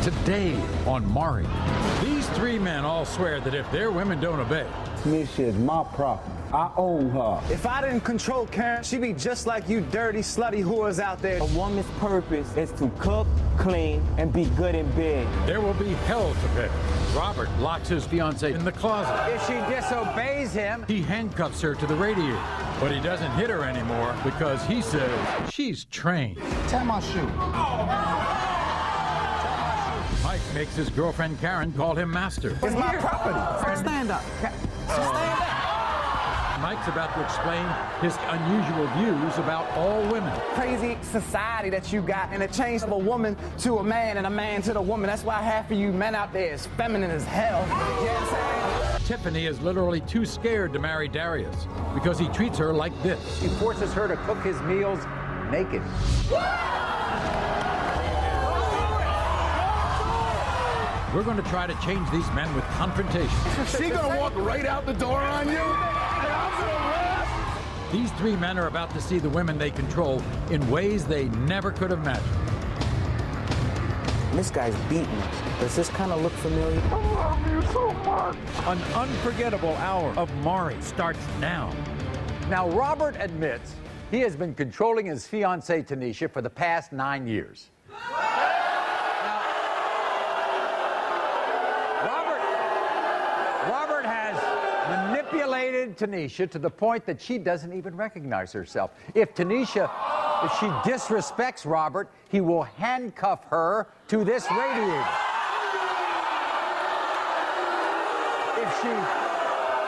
Today on Maury, these three men all swear that if their women don't obey, Tanisha is my property. I own her. If I didn't control Karen, she'd be just like you dirty, slutty whores out there. A woman's purpose is to cook, clean, and be good in bed. there will be hell to pay. Robert locks his fiancée in the closet. If she disobeys him, He handcuffs her to the radiator, but he doesn't hit her anymore because he says she's trained. Tie my shoe. Mike makes his girlfriend Karen call him master. it's my property. Stand up. Mike's about to explain his unusual views about all women. Crazy society that you got, and it changed of a woman to a man and a man to the woman. That's why half of you men out there is feminine as hell. You know what I'm saying? Tiffany is literally too scared to marry Darius because he treats her like this. He forces her to cook his meals naked. We're going to try to change these men with confrontation. She gonna walk right out the door on you? These three men are about to see the women they control in ways they never could have imagined. This guy's beating us. Does this kind of look familiar? An unforgettable hour of Maury starts now. Now, Robert admits he has been controlling his fiancée, Tanisha, for the past 9 years. Robert has manipulated Tanisha to the point that she doesn't even recognize herself. If she disrespects Robert, he will handcuff her to this radiator.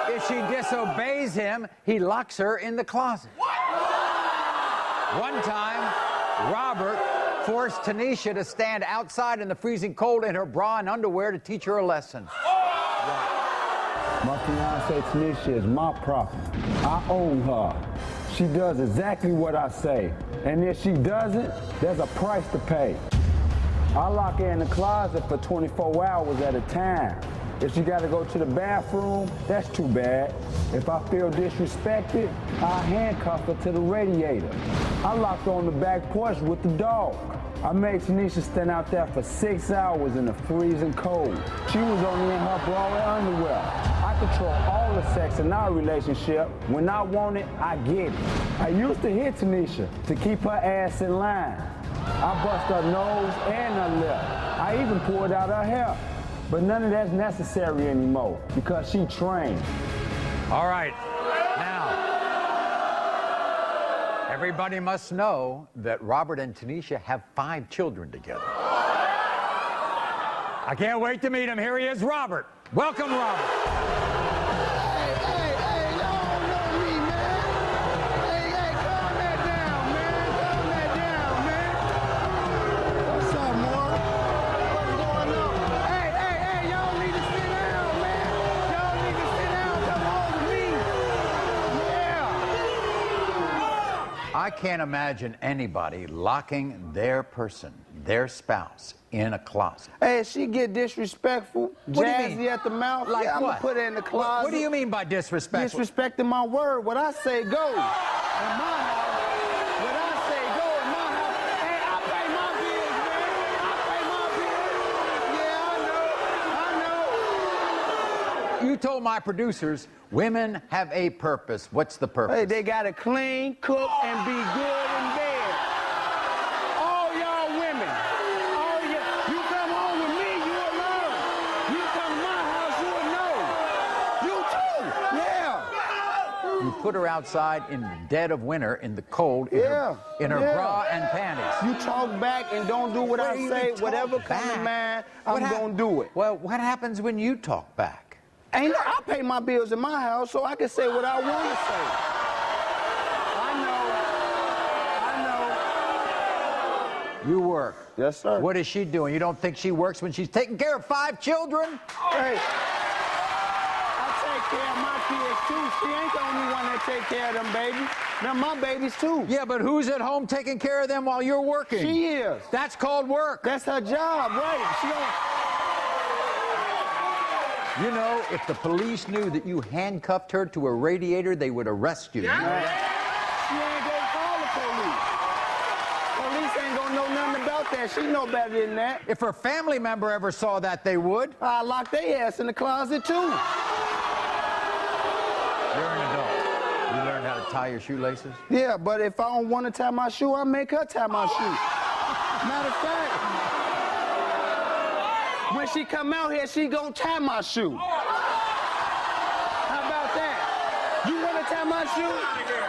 If she disobeys him, he locks her in the closet. One time, Robert forced Tanisha to stand outside in the freezing cold in her bra and underwear to teach her a lesson. My fiancée Tanisha is my property. I own her. She does exactly what I say. And if she doesn't, there's a price to pay. I lock her in the closet for 24 hours at a time. If she got to go to the bathroom, that's too bad. If I feel disrespected, I handcuff her to the radiator. I locked her on the back porch with the dog. I made Tanisha stand out there for 6 hours in the freezing cold. She was only in her bra and underwear. I control all the sex in our relationship. When I want it, I get it. I used to hit Tanisha to keep her ass in line. I bust her nose and her lip. I even pulled out her hair. But none of that's necessary anymore because she trained. All right, now, everybody must know that Robert and Tanisha have 5 children together. I can't wait to meet him. Here he is, Robert. Welcome, Robert. I can't imagine anybody locking their person, their spouse, in a closet. Hey, if she get disrespectful, What do you jazzy mean? at the mouth, Like yeah, I'm what? gonna put her in the closet. What do you mean by disrespectful? Disrespecting my word. What I say goes. In my house, what I say go in my house. Hey, I pay my bills, man. I pay my bills. Yeah, I know. You told my producers women have a purpose. What's the purpose? Hey, they gotta clean, cook, and be good in bed. All y'all women, all you come home with me, you will learn. You come to my house, you will know. You too, yeah. You put her outside in the dead of winter in the cold in her Yeah. bra and panties. You talk back and don't do what What I do you say. mean talk Whatever comes back? to mind, What I'm hap- gonna do it. Well, what happens when you talk back? Ain't no, I pay my bills in my house, so I can say what I want to say. I know. You work. Yes, sir. What is she doing? You don't think she works when she's taking care of 5 children? Hey, I take care of my kids too. She ain't the only one that take care of them babies. They're my babies too. Yeah, but who's at home taking care of them while you're working? She is. That's called work. That's her job, right? She don't. You know, if the police knew that you handcuffed her to a radiator, they would arrest you. She ain't gonna call the police. Police ain't gonna know nothing about about that? She know better than that. If her family member ever saw that, they would. I lock their ass in the closet, too. You're an adult. You learned how to tie your shoelaces? Yeah, but if I don't want to tie my shoe, I make her tie my shoe. Matter of fact, when she come out here, she gonna tie my shoe. How about that? You wanna tie my shoe?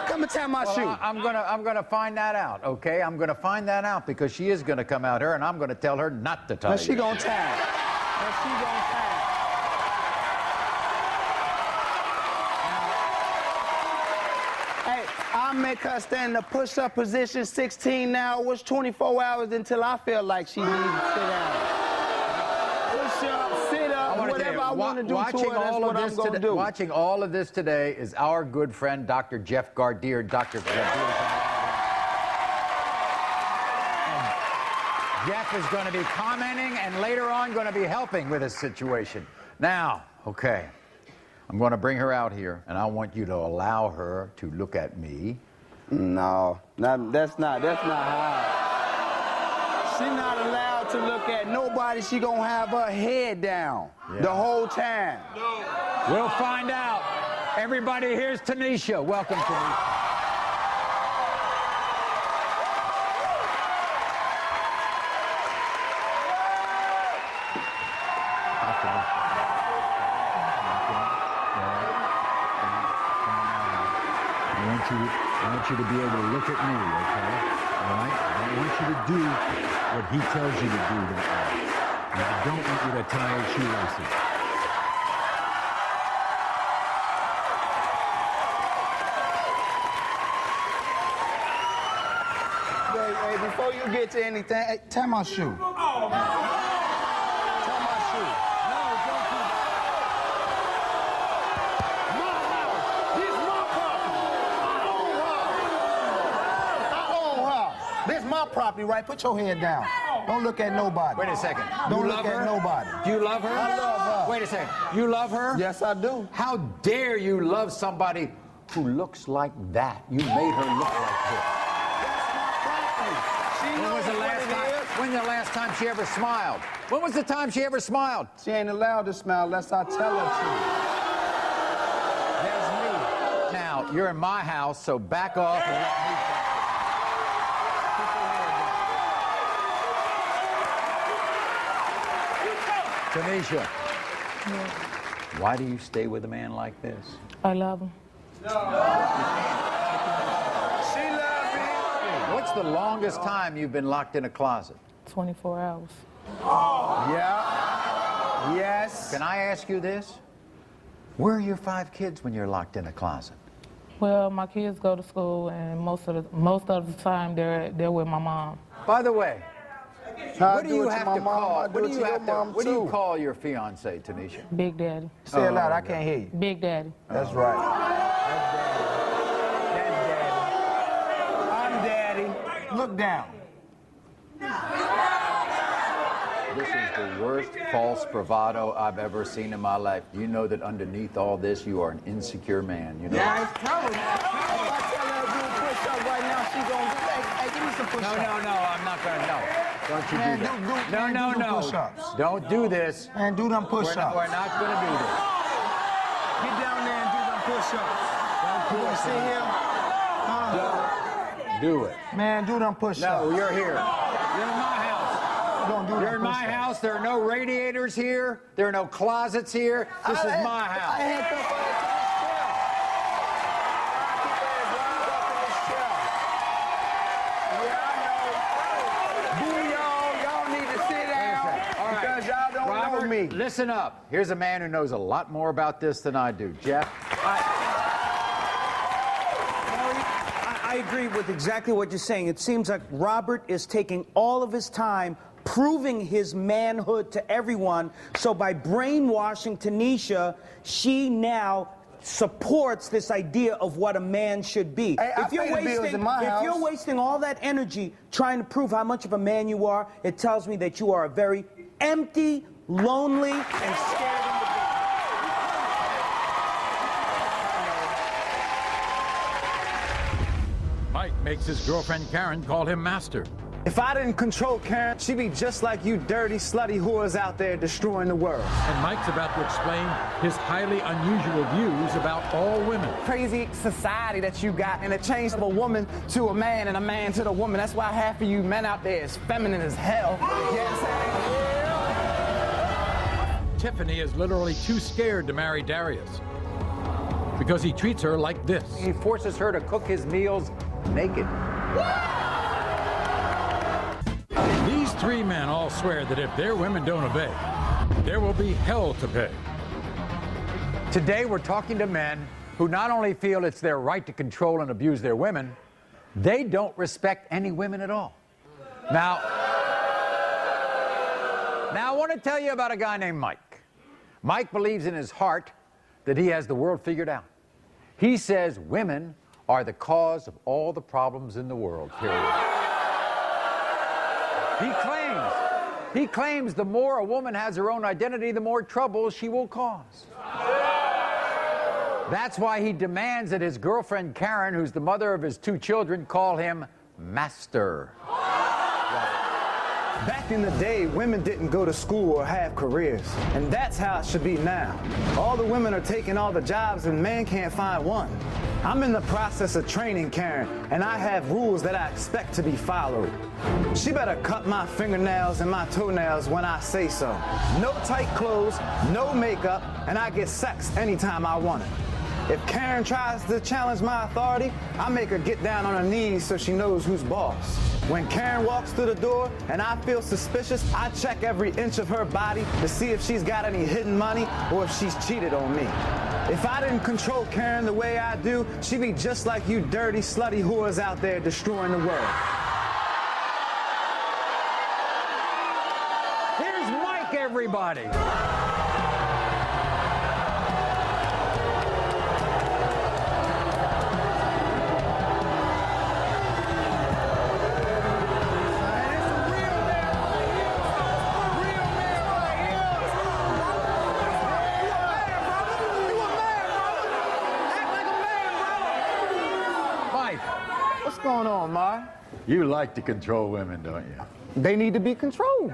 Come and tie my shoe. I'm gonna find that out, okay? I'm gonna find that out because she is gonna come out here and I'm gonna tell her not to tie. Now she gonna tie. Now she gonna tie. Hey, I'll make her stand in the push-up position 16 hours, 24 hours until I feel like she needs to sit down. Push up, sit up, whatever I want to do to her, that's what I'm going to do. Watching all of this today is our good friend, Dr. Jeff Gardier. Dr. Jeff is going to be commenting and later on going to be helping with this situation. Now, okay, I'm going to bring her out here and I want you to allow her to look at me. No, that's not how. She's not allowed to look at nobody. She gonna have her head down the whole time. No. We'll find out. Everybody, here's Tanisha. Welcome, Tanisha. I want you to be able to look at me, okay? All right? I don't want you to do what he tells you to do that way. And I don't want you to tie your shoelaces. Hey, before you get to anything, hey, tie my shoe. Tie my shoe. No, don't do that. My house. This my property. I own her. This my property, right? Put your head down. Don't look at nobody. Wait a second. Don't look at nobody. Do you love her? I love her. Wait a second. You love her? Yes, I do. How dare you love somebody who looks like that? You made her look like this. When was the last time she ever smiled? When was the time she ever smiled? She ain't allowed to smile unless I tell her to. There's me. Now, you're in my house, so back off and let me Tanisha, why do you stay with a man like this? I love him. She loves me. What's the longest time you've been locked in a closet? 24 hours. Yeah. Yes. Can I ask you this? Where are your 5 kids when you're locked in a closet? Well, my kids go to school, and most of the time they're with my mom. By the way, what do you have to call? What do you call your fiance, Tanisha? Big Daddy. Say it loud. I can't hear you. Big Daddy. That's right. That's Daddy. I'm Daddy. Look down. This is the worst false bravado I've ever seen in my life. You know that underneath all this, you are an insecure man. You know. Yeah, it's terrible. If I tell her to do a push-up right now, she gonna hey, give me some push-ups. No, I'm not gonna. No, don't you Man, do that. do them push-ups. Don't do this. Man, do them push-ups. We're not gonna do this. Get down there and do them push-ups. You wanna sit here? Do it. Man, do them push-ups. No, you're here. You're in my house. Don't do You're in my house. There are no radiators here. There are no closets here. This is my house. I had them me. Listen up. Here's a man who knows a lot more about this than I do. Jeff? I agree with exactly what you're saying. It seems like Robert is taking all of his time proving his manhood to everyone. So by brainwashing Tanisha, she now supports this idea of what a man should be. Hey, if you're wasting all that energy trying to prove how much of a man you are, it tells me that you are a very empty, lonely, and scared individual. Mike makes his girlfriend Karen call him master. If I didn't control Karen, she'd be just like you dirty, slutty whores out there destroying the world. And Mike's about to explain his highly unusual views about all women. Crazy society that you got, and it changed a woman to a man and a man to the woman. That's why half of you men out there is feminine as hell. You know what I'm saying? Tiffany is literally too scared to marry Darius because he treats her like this. He forces her to cook his meals naked. These three men all swear that if their women don't obey, there will be hell to pay. Today, we're talking to men who not only feel it's their right to control and abuse their women, they don't respect any women at all. Now, I want to tell you about a guy named Mike. Mike believes in his heart that he has the world figured out. He says women are the cause of all the problems in the world, period. He claims the more a woman has her own identity, the more trouble she will cause. That's why he demands that his girlfriend Karen, who's the mother of his 2 children, call him Master. Back in the day, women didn't go to school or have careers. And that's how it should be now. All the women are taking all the jobs and men can't find one. I'm in the process of training Karen, and I have rules that I expect to be followed. She better cut my fingernails and my toenails when I say so. No tight clothes, no makeup, and I get sex anytime I want it. If Karen tries to challenge my authority, I make her get down on her knees so she knows who's boss. When Karen walks through the door and I feel suspicious, I check every inch of her body to see if she's got any hidden money or if she's cheated on me. If I didn't control Karen the way I do, she'd be just like you dirty, slutty whores out there destroying the world. Here's Mike, everybody. What's going on, Ma? You like to control women, don't you? They need to be controlled.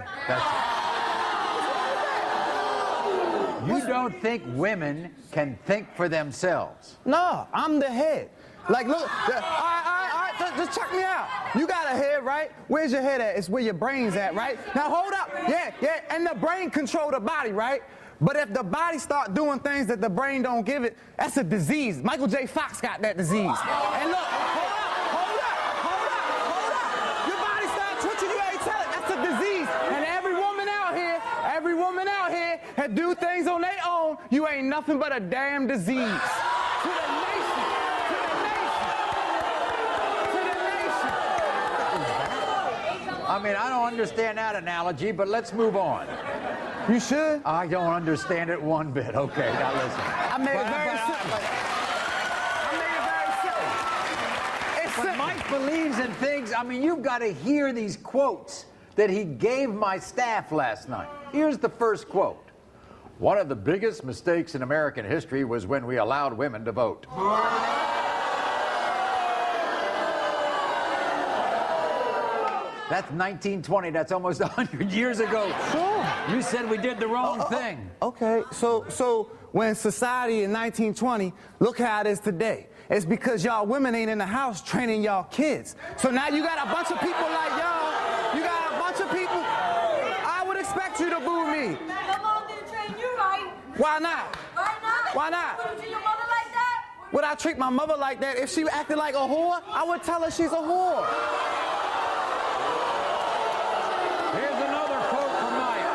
You don't think women can think for themselves? No, I'm the head. Like, look, all right, just check me out. You got a head, right? Where's your head at? It's where your brain's at, right? Now, hold up. Yeah, and the brain control the body, right? But if the body start doing things that the brain don't give it, that's a disease. Michael J. Fox got that disease. And look, hold up. Your body start twitching, you ain't tell it. That's a disease. And every woman out here that do things on their own, you ain't nothing but a damn disease. To the nation. I mean, I don't understand that analogy, but let's move on. You should. I don't understand it one bit. Okay, now listen. I made it very simple. It's But simple. Mike believes in things. I mean, you've got to hear these quotes that he gave my staff last night. Here's the first quote. One of the biggest mistakes in American history was when we allowed women to vote. That's 1920. That's almost 100 years ago. Sure. You said we did the wrong thing. Okay, so when society in 1920, look how it is today. It's because y'all women ain't in the house training y'all kids. So now you got a bunch of people like y'all. You got a bunch of people. I would expect you to boo me. Your mom didn't train you right. Why not? Why not? Why not? Would you treat your mother like that? Would I treat my mother like that? If she acted like a whore, I would tell her she's a whore. Here's another quote from Mike.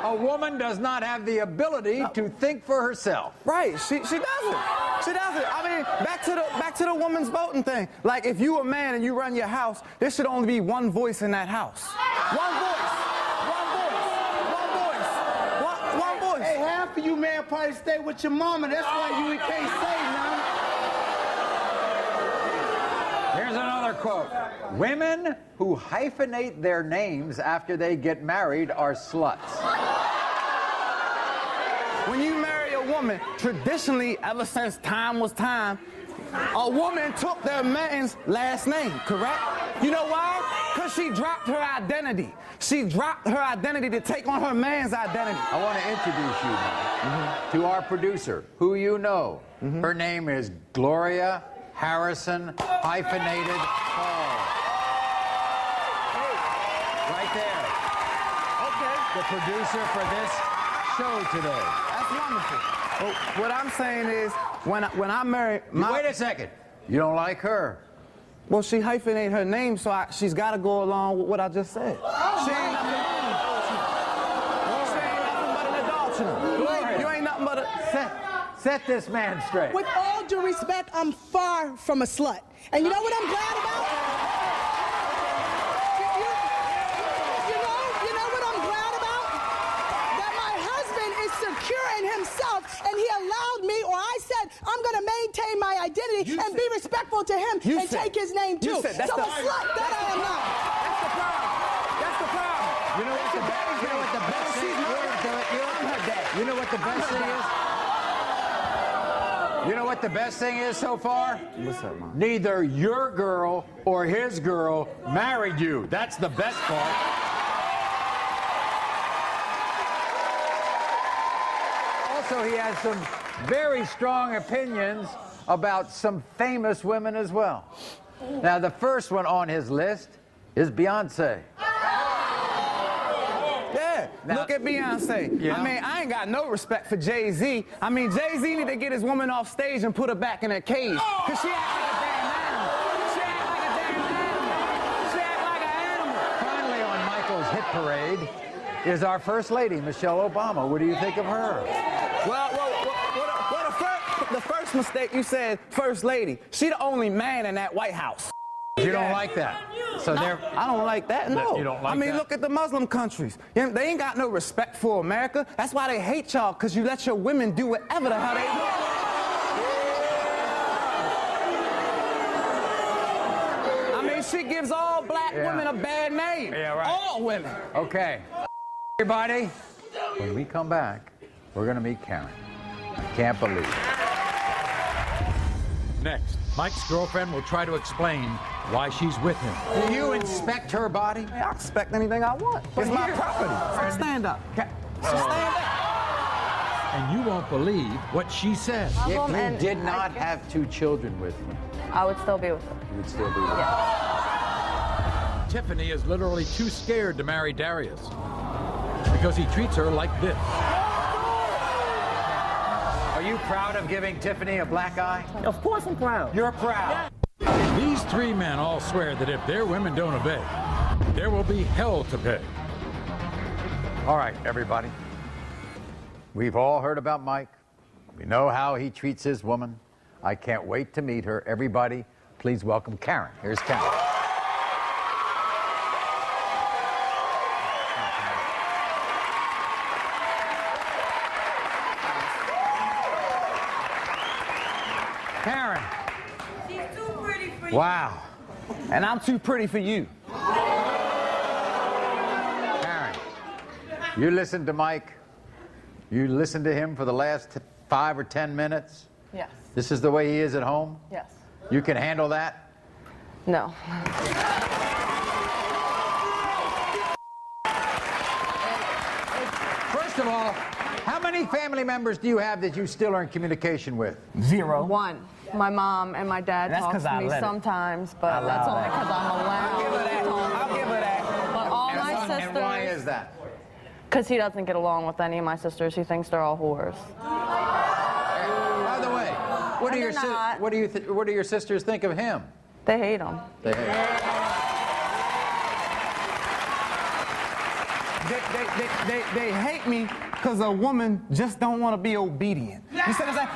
A woman does not have the ability to think for herself. Right, she doesn't. She doesn't. I mean, back to the woman's voting thing. Like, if you a man and you run your house, there should only be one voice in that house. One voice. Hey, half of you man probably stay with your mama. That's why you can't say nothing. Here's another quote. Women who hyphenate their names after they get married are sluts. When you marry a woman, traditionally, ever since time was time, a woman took their man's last name, correct? You know why? Because she dropped her identity. She dropped her identity to take on her man's identity. I want to introduce you Mike, to our producer, who you know. Her name is Gloria Harrison, hyphenated Paul. Right there. Okay. The producer for this show today. That's wonderful. Well, what I'm saying is, when I marry my... Wait a second. You don't like her? Well, she hyphenated her name, so she's got to go along with what I just said. She ain't nothing but an adulterer. You ain't nothing but a... Set this man straight. With all due respect, I'm far from a slut. And you know what I'm glad about? You know what I'm glad about? That my husband is secure in himself, and he allowed me, or I said, I'm going to maintain my identity and be respectful to him and take his name too. So a slut, that I am not. That's the problem. That's the problem. You know what the best thing is? You know what the best thing is? You know what the best thing is so far? What's up, Mom? Neither your girl or his girl married you. That's the best part. Also, he has some very strong opinions about some famous women as well. Now, the first one on his list is Beyonce. Yeah, Now, look at Beyonce. Yeah. I mean, I ain't got no respect for Jay-Z. I mean, Jay-Z need to get his woman off stage and put her back in her cage. Because she act like a damn animal. She act like a damn animal. She act like an animal. Finally, on Michael's hit parade is our First Lady, Michelle Obama. What do you think of her? Well, the first mistake you said, First Lady. She the only man in that White House. You don't like that? So I don't like that, no. You don't like I mean, that? look at the Muslim countries. They ain't got no respect for America. That's why they hate y'all, because you let your women do whatever the hell they want. I mean, she gives all black women a bad name. Yeah, right. All women. Okay. Everybody, when we come back, we're going to meet Karen. I can't believe it. Next, Mike's girlfriend will try to explain why she's with him. Do you inspect her body? Hey, I'll expect anything I want. It's my property. Stand up. Stand up. And you won't believe what she said. If you did not have 2 children with me, I would still be with her. you would still be with her. Tiffany is literally too scared to marry Darius because he treats her like this. Are you proud of giving Tiffany a black eye? Of course I'm proud. You're proud. These 3 men all swear that if their women don't obey, there will be hell to pay. All right, everybody. We've all heard about Mike. We know how he treats his woman. I can't wait to meet her. Everybody, please welcome Karen. Here's Karen. Karen. She's too pretty for you. Wow. And I'm too pretty for you. Karen, you listened to Mike. You listened to him for the last 5 or 10 minutes. Yes. This is the way he is at home? Yes. You can handle that? No. First of all, how many family members do you have that you still are in communication with? 0. One. My mom and my dad That's talk 'cause to I me let it. sometimes, but that's only because I'm allowed. I'll give her that. I'll give her that. But all my sisters. And why is that? Because he doesn't get along with any of my sisters. He thinks they're all whores. By the way, what do And your they're not. what do your sisters think of him? They hate him. They hate him. They hate me because a woman just don't want to be obedient. You see what I'm saying?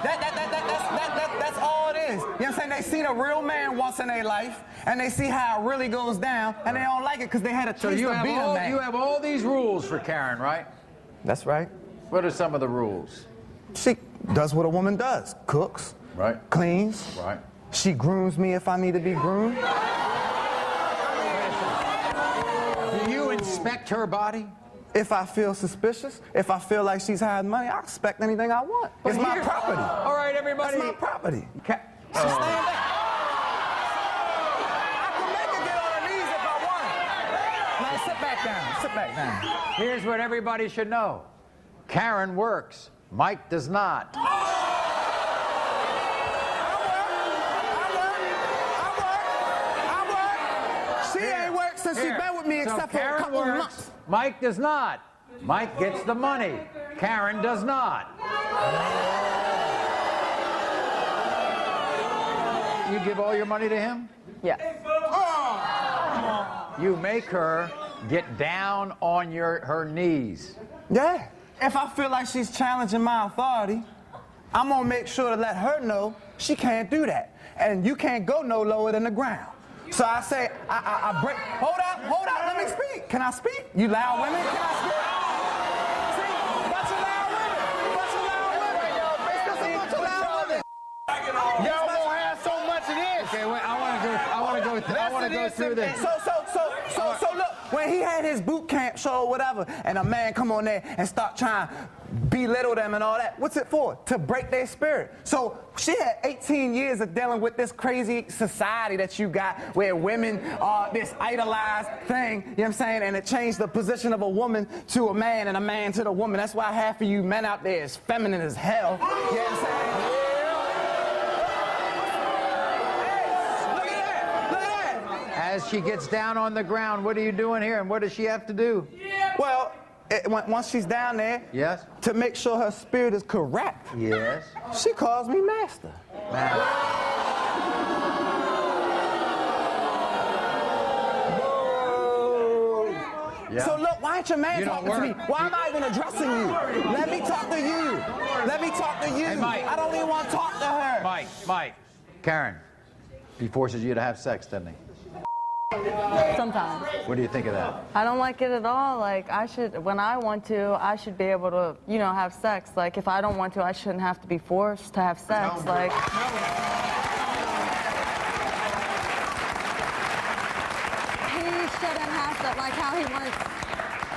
That's all it is. You know what I'm saying? They see the real man once in their life, and they see how it really goes down, and they don't like it because they had a So taste you of being a man. have all these rules for Karen, right? That's right. What are some of the rules? She does what a woman does. Cooks. Right. Cleans. Right. She grooms me if I need to be groomed. Do you inspect her body? If I feel suspicious, if I feel like she's hiding money, I'll expect anything I want. It's my property. All right, everybody. That's my property. Stand up. I can make her get on her knees if I want. Sit back down. Here's what everybody should know. Karen works. Mike does not. She ain't worked since she been with me except for a Karen couple of works. months. Mike does not. Mike gets the money. Karen does not. You give all your money to him? Yes. You make her get down on her knees. Yeah. If I feel like she's challenging my authority, I'm gonna make sure to let her know she can't do that. And you can't go no lower than the ground. So I say, I break. Hold up, let me speak. Can I speak? You loud women, can I speak? See, bunch of loud women. Bunch of loud women. It's just a bunch of loud women. Y'all won't have so much of this. Okay, wait, I want to go through this. So look, when he had his boot camp show or whatever, and a man come on there and start trying to belittle them and all that, what's it for? To break their spirit. So she had 18 years of dealing with this crazy society that you got where women are this idolized thing, you know what I'm saying? And it changed the position of a woman to a man and a man to the woman. That's why half of you men out there is feminine as hell. You know what I'm saying? As she gets down on the ground, what are you doing here, and what does she have to do? Well, once she's down there, Yes? to make sure her spirit is correct, Yes. she calls me master. Yeah. So look, why ain't your man You don't talking to me? work. Why am I even addressing you? Let me talk to you. Let me talk to you. Hey, Mike. I don't even want to talk to her. Mike. Karen, he forces you to have sex, doesn't he? Sometimes. What do you think of that? I don't like it at all. Like, when I want to, I should be able to, have sex. Like, if I don't want to, I shouldn't have to be forced to have sex. Like, he shouldn't have to,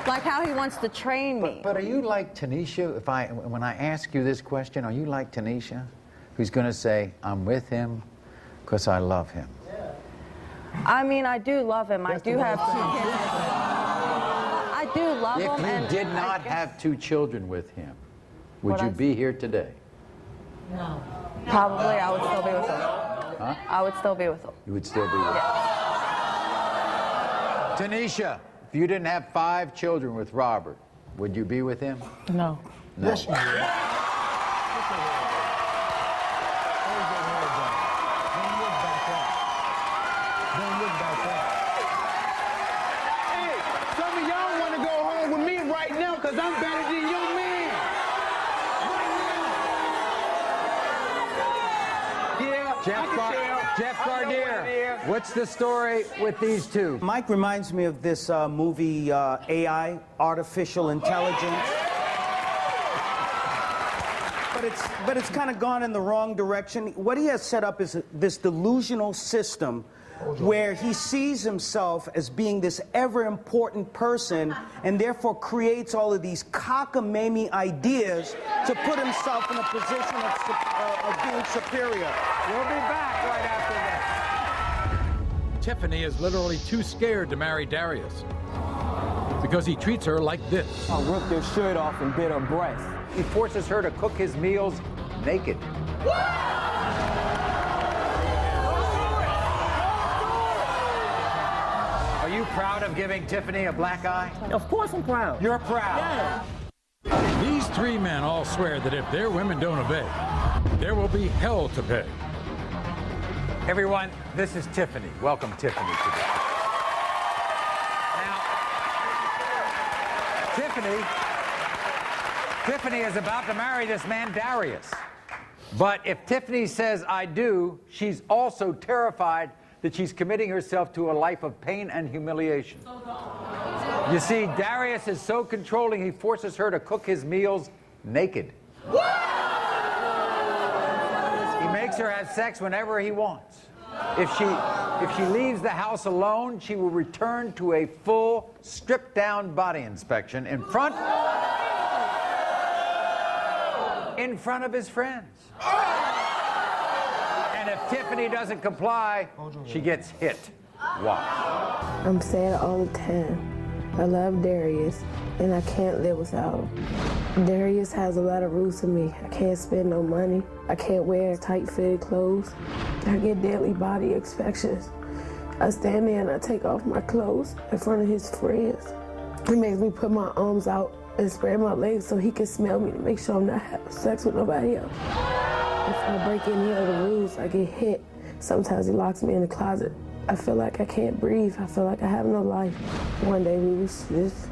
like how he wants to train me. But are you like Tanisha? When I ask you this question, are you like Tanisha, who's going to say, I'm with him because I love him? I mean, I do love him. I do have 2 kids. I do love him. If you did not have 2 children with him, would you be here today? No. Probably, I would still be with him. Huh? I would still be with him. You would still be with him. Tanisha, if you didn't have 5 children with Robert, would you be with him? No. No. Yes, you would. Hey, some of y'all want to go home with me right now because I'm better than your man. Yeah, Jeff Gardner, what's the story with these 2? Mike reminds me of this movie, AI, Artificial Intelligence. But it's kind of gone in the wrong direction. What he has set up is this delusional system where he sees himself as being this ever-important person and therefore creates all of these cockamamie ideas to put himself in a position of being superior. We'll be back right after this. Tiffany is literally too scared to marry Darius because he treats her like this. I ripped her shirt off and bit her breast. He forces her to cook his meals naked. Are you proud of giving Tiffany a black eye? Of course I'm proud. You're proud. Yeah. These 3 men all swear that if their women don't obey, there will be hell to pay. Everyone, this is Tiffany. Welcome, Tiffany, today. Now, Tiffany is about to marry this man, Darius. But if Tiffany says, I do, she's also terrified that she's committing herself to a life of pain and humiliation. You see, Darius is so controlling, he forces her to cook his meals naked. He makes her have sex whenever he wants. If she leaves the house alone, she will return to a full, stripped-down body inspection in front of his friends. And if Tiffany doesn't comply, she gets hit. Watch. I'm saying it all the time. I love Darius, and I can't live without him. Darius has a lot of rules to me. I can't spend no money. I can't wear tight-fitted clothes. I get daily body inspections. I stand there and I take off my clothes in front of his friends. He makes me put my arms out and spread my legs so he can smell me to make sure I'm not having sex with nobody else. If I break any of the rules, I get hit. Sometimes he locks me in the closet. I feel like I can't breathe. I feel like I have no life. One day we was just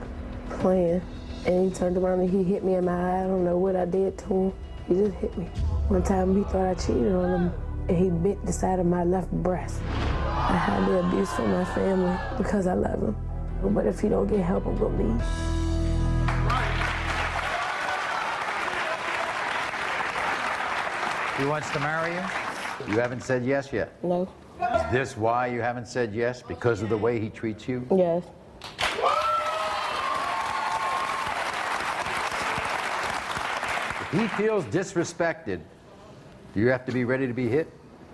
playing, and he turned around and he hit me in my eye. I don't know what I did to him. He just hit me. One time he thought I cheated on him, and he bit the side of my left breast. I had the abuse from my family because I love him. But if he don't get help, I'm gonna leave. He wants to marry you? You haven't said yes yet? No. Is this why you haven't said yes? Because of the way he treats you? Yes. If he feels disrespected, do you have to be ready to be hit?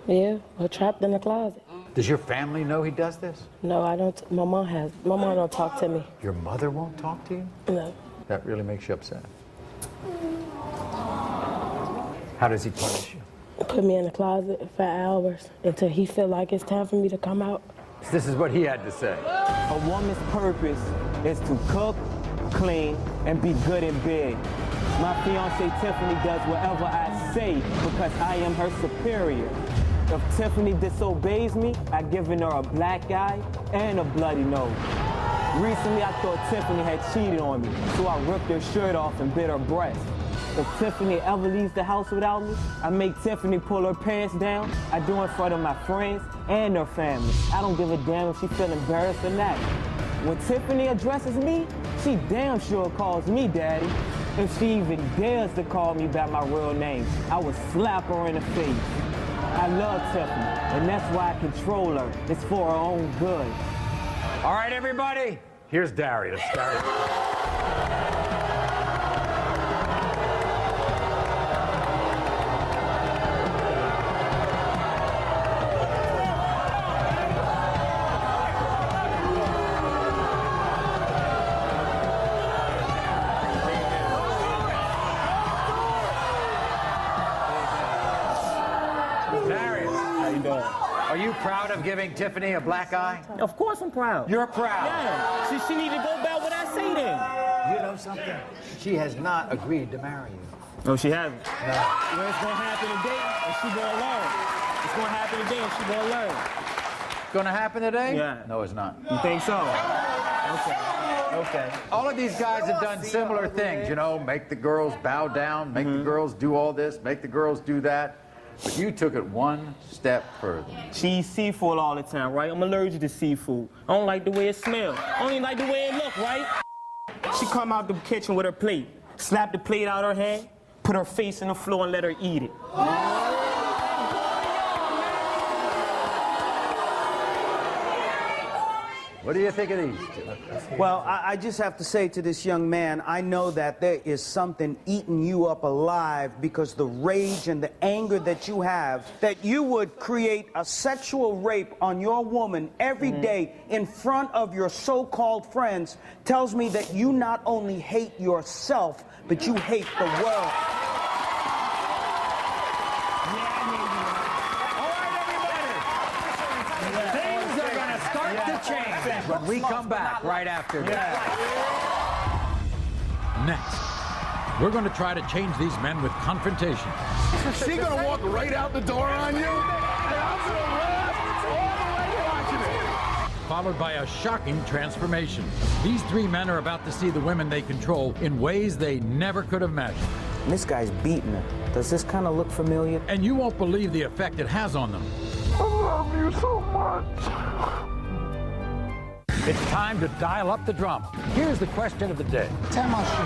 Yeah, we're trapped in the closet. Does your family know he does this? No, I don't. My mom don't talk to me. Your mother won't talk to you? No. That really makes you upset. How does he punish you? Put me in the closet for hours until he feel like it's time for me to come out. This is what he had to say. A woman's purpose is to cook, clean, and be good in bed. My fiancée Tiffany does whatever I say because I am her superior. If Tiffany disobeys me, I've given her a black eye and a bloody nose. Recently, I thought Tiffany had cheated on me, so I ripped her shirt off and bit her breast. If Tiffany ever leaves the house without me, I make Tiffany pull her pants down. I do in front of my friends and their family. I don't give a damn if she feel embarrassed or not. When Tiffany addresses me, she damn sure calls me daddy. If she even dares to call me by my real name, I would slap her in the face. I love Tiffany, and that's why I control her. It's for her own good. All right, everybody, here's Darius. Are you proud of giving Tiffany a black eye? Of course I'm proud. You're proud? Yeah. She need to go back what I say then. You know something? She has not agreed to marry you. No, she hasn't. No. Well, it's gonna happen today, and she gonna learn. It's gonna happen today, and she gonna learn. Gonna happen today? Yeah. No, it's not. You think so? Okay. All of these guys have done similar things, you know, make the girls bow down, make the girls do all this, make the girls do that. But you took it one step further. She eats seafood all the time, right? I'm allergic to seafood. I don't like the way it smells. I don't even like the way it look, right? She come out the kitchen with her plate, slap the plate out her hand, put her face on the floor and let her eat it. What do you think of these? Well, I just have to say to this young man, I know that there is something eating you up alive because the rage and the anger that you have, that you would create a sexual rape on your woman every day in front of your so-called friends tells me that you not only hate yourself, but you hate the world. When we come back right after this. Next, we're going to try to change these men with confrontation. She gonna walk right out the door on you? And I'm gonna laugh all the way watching it. Followed by a shocking transformation. These three men are about to see the women they control in ways they never could have imagined. This guy's beating her. Does this kind of look familiar? And you won't believe the effect it has on them. I love you so much. It's time to dial up the drama. Here's the question of the day. Tell my shoe.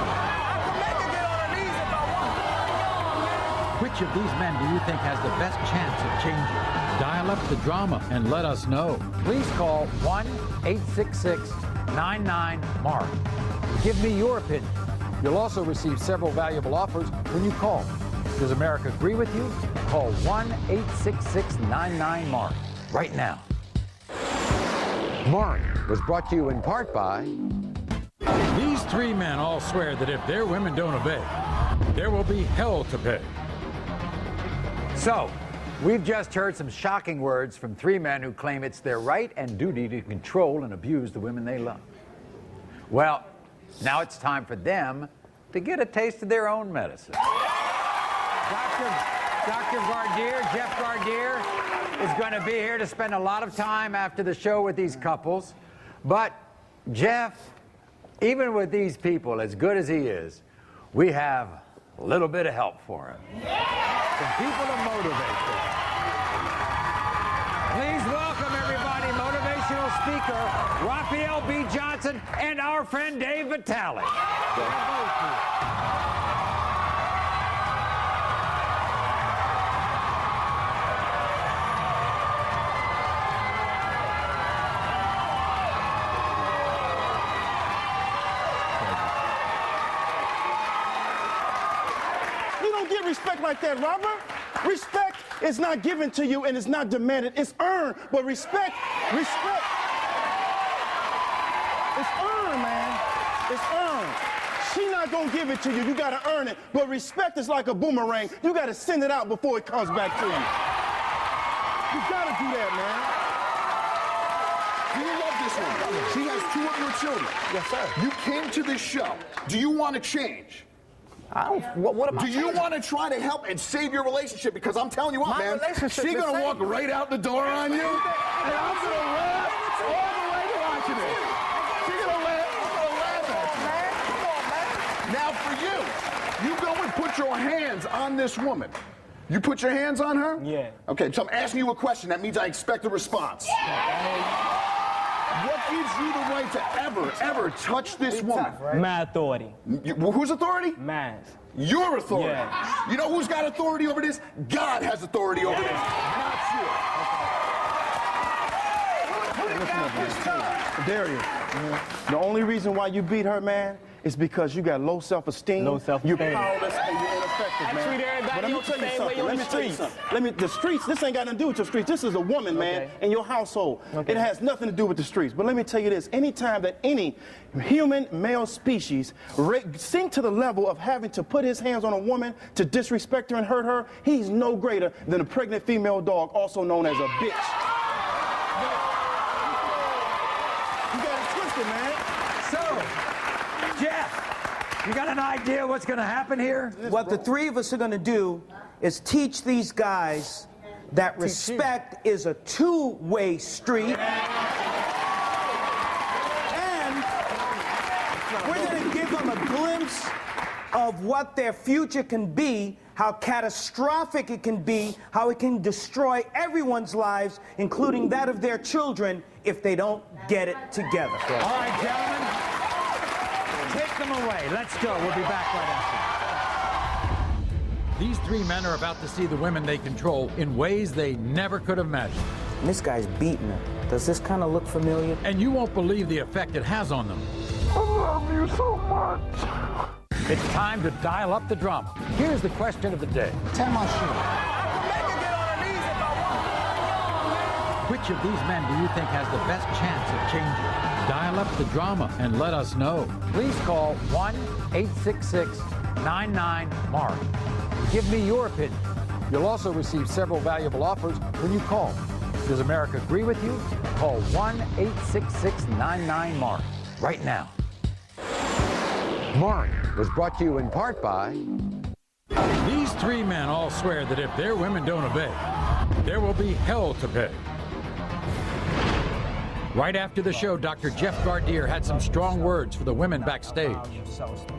Which of these men do you think has the best chance of changing? Dial up the drama and let us know. Please call 1-866-99-MARK. Give me your opinion. You'll also receive several valuable offers when you call. Does America agree with you? Call 1-866-99-MARK right now. Maury was brought to you in part by These three men all swear that if their women don't obey, there will be hell to pay. So, we've just heard some shocking words from three men who claim it's their right and duty to control and abuse the women they love. Well, now it's time for them to get a taste of their own medicine. Dr. Gardier, Jeff Gardier, is going to be here to spend a lot of time after the show with these couples. But, Jeff, even with these people, as good as he is, we have a little bit of help for him. Some people to motivate them. Please welcome, everybody, motivational speaker Raphael B. Johnson and our friend Dave Vitale. You don't get respect like that, Robert. Respect is not given to you and it's not demanded. It's earned. But respect, it's earned, man. It's earned. She not gonna give it to you. You gotta earn it. But respect is like a boomerang. You gotta send it out before it comes back to you. You gotta do that, man. Do you love this woman? She has 2 of your children. Yes, sir. You came to this show. Do you want to change? What about Do you want to try to help and save your relationship? Because I'm telling you what, man, she's going to walk right out the door on you, and I'm going to laugh all the way to watching it. She's going to laugh at you. Now, for you go and put your hands on this woman. You put your hands on her? Yeah. Okay, so I'm asking you a question. That means I expect a response. What gives you the right to ever touch this woman? My authority. Whose authority? Mine. Your authority. Yeah. You know who's got authority over this? God has authority over this, not you. Put it down this time. Darius, the only reason why you beat her, man, is because you got low self-esteem. Low self-esteem. You're powerless and you're ineffective, man. I treat everybody But let me else tell the you same way something. on Let the me tell you streets. something. The streets, this ain't got nothing to do with the streets. This is a woman, man, Okay. in your household. Okay. It has nothing to do with the streets. But let me tell you this. Anytime that any human male species sink to the level of having to put his hands on a woman to disrespect her and hurt her, he's no greater than a pregnant female dog, also known as a bitch. You got it twisted, man. So, Jeff, you got an idea what's going to happen here? What the three of us are going to do is teach these guys that respect is a two-way street. And we're going to give them a glimpse of what their future can be, how catastrophic it can be, how it can destroy everyone's lives, including that of their children, if they don't get it together. All right, gentlemen, take them away. Let's go. We'll be back right after. These three men are about to see the women they control in ways they never could have imagined. And this guy's beating her. Does this kind of look familiar? And you won't believe the effect it has on them. I love you so much. It's time to dial up the drama. Here's the question of the day. Tell my shoe. Which of these men do you think has the best chance of changing? Dial up the drama and let us know. Please call 1-866-99-MARY. Give me your opinion. You'll also receive several valuable offers when you call. Does America agree with you? Call 1-866-99-MARY right now. Maury was brought to you in part by... These three men all swear that if their women don't obey, there will be hell to pay. Right after the show, Dr. Jeff Gardier had some strong words for the women backstage.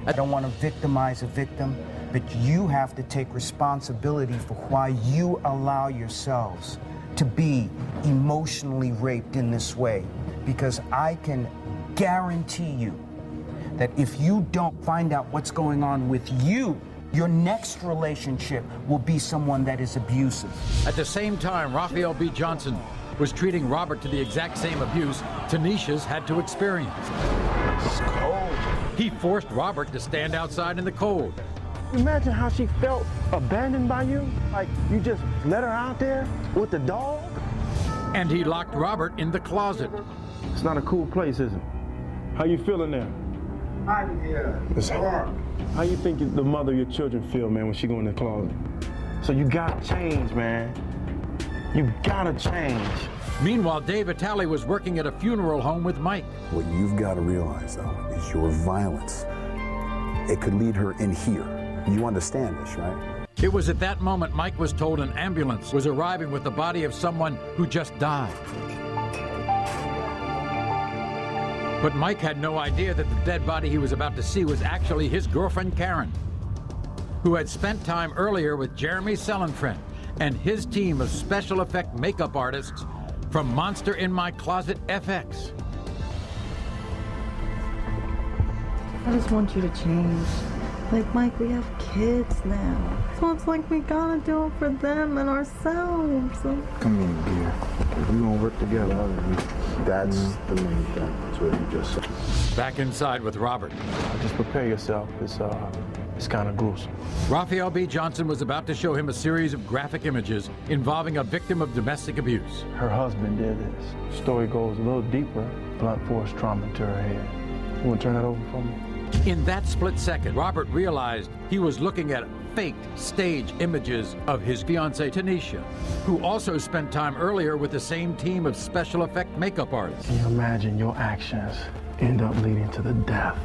I don't want to victimize a victim, but you have to take responsibility for why you allow yourselves to be emotionally raped in this way. Because I can guarantee you that if you don't find out what's going on with you, your next relationship will be someone that is abusive. At the same time, Raphael B. Johnson was treating Robert to the exact same abuse Tanisha's had to experience. It's cold. He forced Robert to stand outside in the cold. Imagine how she felt abandoned by you. Like you just let her out there with the dog. And he locked Robert in the closet. It's not a cool place, is it? How you feeling there? How you think the mother of your children feel, man, when she go in the closet? So you gotta change, man. You gotta change. Meanwhile, Dave Vitale was working at a funeral home with Mike. What you've got to realize, though, is your violence. It could lead her in here. You understand this, right? It was at that moment Mike was told an ambulance was arriving with the body of someone who just died. But Mike had no idea that the dead body he was about to see was actually his girlfriend, Karen, who had spent time earlier with Jeremy Selenfriend and his team of special effect makeup artists from Monster in My Closet FX. I just want you to change. Like, Mike, we have kids now. So it's like we gotta do it for them and ourselves. Come in, dear. We're gonna work together. That's the main thing. That's what you just said. Back inside with Robert. Just prepare yourself. It's kind of gruesome. Raphael B. Johnson was about to show him a series of graphic images involving a victim of domestic abuse. Her husband did this. The story goes a little deeper. Blunt force trauma to her head. You want to turn that over for me? In that split second, Robert realized he was looking at faked stage images of his fiancée, Tanisha, who also spent time earlier with the same team of special effect makeup artists. Can you imagine your actions end up leading to the death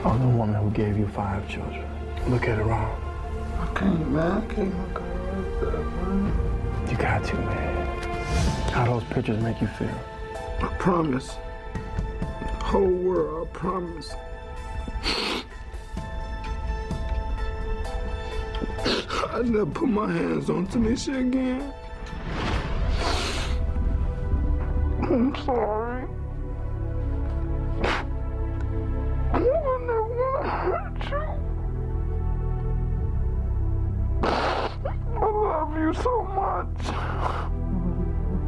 of the woman who gave you 5 children? Look at her wrong. I can't, man. I can't look at her like that, man. You got to, man. How those pictures make you feel? I promise. The whole world, I promise. I'd never put my hands on Tanisha again. I'm sorry. I never want to hurt you. I love you so much.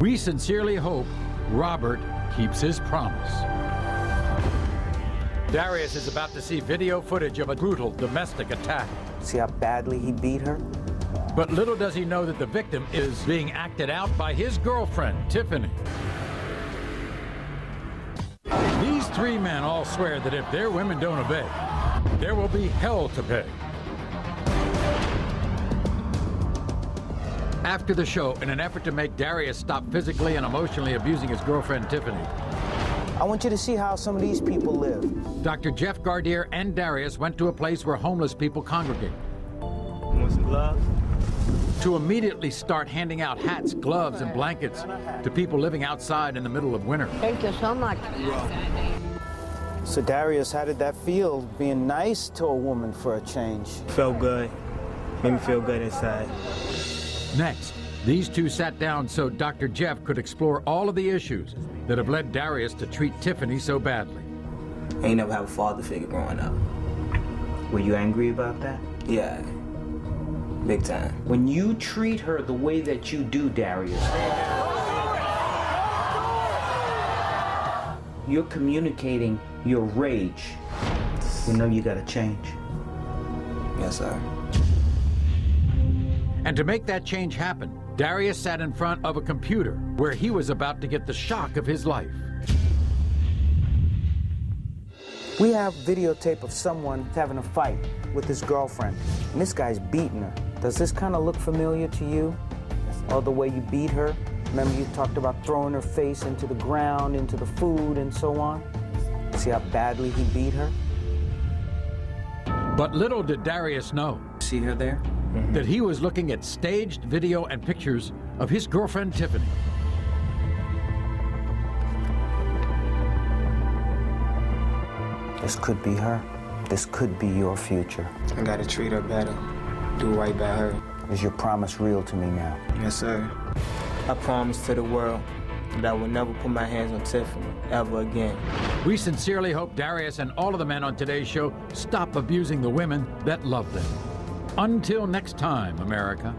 We sincerely hope Robert keeps his promise. Darius is about to see video footage of a brutal domestic attack. See how badly he beat her? But little does he know that the victim is being acted out by his girlfriend, Tiffany. These 3 men all swear that if their women don't obey, there will be hell to pay. After the show, in an effort to make Darius stop physically and emotionally abusing his girlfriend, Tiffany, I want you to see how some of these people live. Dr. Jeff Gardier and Darius went to a place where homeless people congregate. Want some gloves? To immediately start handing out hats, gloves, and blankets to people living outside in the middle of winter. Thank you so much. So Darius, how did that feel, being nice to a woman for a change? Felt good. Made me feel good inside. Next, these 2 sat down so Dr. Jeff could explore all of the issues that have led Darius to treat Tiffany so badly. I ain't never have a father figure growing up. Were you angry about that? Yeah, big time. When you treat her the way that you do, Darius, you're communicating your rage. You know you gotta change. Yes, sir. And to make that change happen, Darius sat in front of a computer where he was about to get the shock of his life. We have videotape of someone having a fight with his girlfriend, and this guy's beating her. Does this kind of look familiar to you? Or the way you beat her? Remember you talked about throwing her face into the ground, into the food, and so on? See how badly he beat her? But little did Darius know. See her there? That he was looking at staged video and pictures of his girlfriend, Tiffany. This could be her. This could be your future. I gotta treat her better. Do right by her. Is your promise real to me now? Yes, sir. I promise to the world that I will never put my hands on Tiffany ever again. We sincerely hope Darius and all of the men on today's show stop abusing the women that love them. Until next time, America.